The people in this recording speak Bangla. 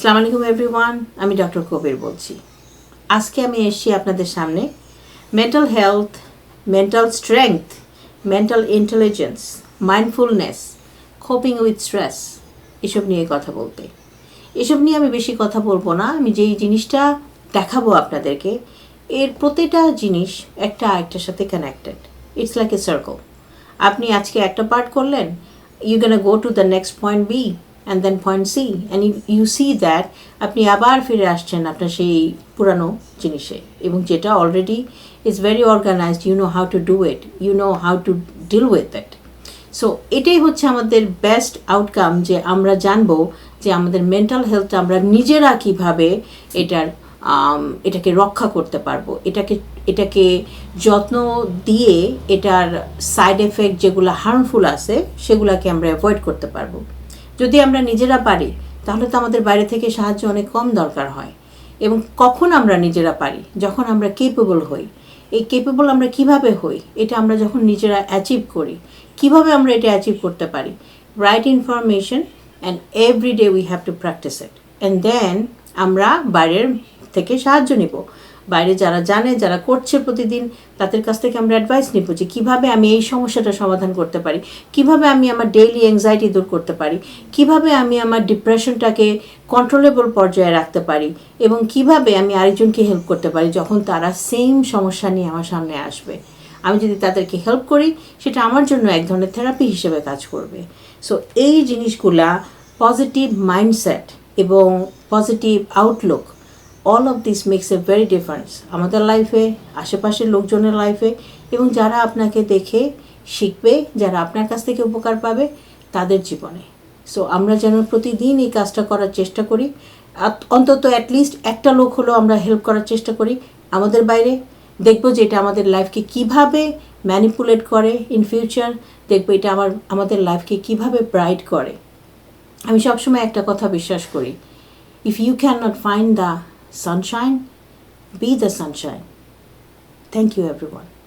আসসালামু আলাইকুম এভরিওয়ান, আমি ডক্টর কবির বলছি। আজকে আমি এসেছি আপনাদের সামনে mental health, mental strength, mental intelligence, mindfulness, coping with stress এসব নিয়ে কথা বলতে। এসব নিয়ে আমি বেশি কথা বলবো না। আমি যেই জিনিসটা দেখাবো আপনাদেরকে, এর প্রতিটা জিনিস একটা আরেকটার সাথে connected. It's like a circle. আপনি আজকে একটা পার্ট করলেন, you can go to the next point B and then point C, and you see that আপনি আবার ফিরে আসছেন আপনার সেই পুরানো জিনিসে, এবং যেটা already is very organized. You know how to do it, you know how to deal with it. So এটাই হচ্ছে আমাদের বেস্ট আউটকাম, যে আমরা জানবো যে আমাদের মেন্টাল হেলথটা আমরা নিজেরা কীভাবে এটাকে রক্ষা করতে পারবো, এটাকে যত্ন দিয়ে এটার সাইড এফেক্ট যেগুলো হার্মফুল আছে সেগুলোকে আমরা অ্যাভয়েড করতে পারবো। যদি আমরা নিজেরা পারি তাহলে তো আমাদের বাইরে থেকে সাহায্য অনেক কম দরকার হয়। এবং কখন আমরা নিজেরা পারি? যখন আমরা কেপেবল হই। এই কেপেবল আমরা কিভাবে হই? এটা আমরা যখন নিজেরা অ্যাচিভ করি। কিভাবে আমরা এটা অ্যাচিভ করতে পারি? Right information and every day we have to practice it, and then আমরা বাইরের থেকে সাহায্য নিব। বাইরে যারা জানে, যারা করছে প্রতিদিন, তাদের কাছ থেকে আমরা অ্যাডভাইস নিব যে কীভাবে আমি এই সমস্যাটা সমাধান করতে পারি, কিভাবে আমি আমার ডেইলি অ্যাংজাইটি দূর করতে পারি, কিভাবে আমি আমার ডিপ্রেশনটাকে কন্ট্রোলেবল পর্যায়ে রাখতে পারি, এবং কিভাবে আমি আরেকজনকে হেল্প করতে পারি যখন তারা সেম সমস্যা নিয়ে আমার সামনে আসবে। আমি যদি তাদেরকে হেল্প করি, সেটা আমার জন্য এক ধরনের থেরাপি হিসেবে কাজ করবে। সো এই জিনিসগুলা, পজিটিভ মাইন্ডসেট এবং positive outlook, all of this makes a very difference আমাদের লাইফে, আশেপাশের লোকজনের লাইফে, এবং যারা আপনাকে দেখে শিখবে, যারা আপনার কাছ থেকে উপকার পাবে তাদের জীবনে। সো আমরা যেন প্রতিদিন এই কাজটা করার চেষ্টা করি। অন্তত অ্যাটলিস্ট একটা লোক হলেও আমরা হেল্প করার চেষ্টা করি আমাদের বাইরে। দেখবো যে এটা আমাদের লাইফকে কীভাবে ম্যানিপুলেট করে ইন ফিউচার। দেখবো এটা আমাদের লাইফকে কীভাবে ব্রাইট করে। আমি সবসময় একটা কথা বিশ্বাস করি, if you can not find the sunshine, be the sunshine. Thank you everyone.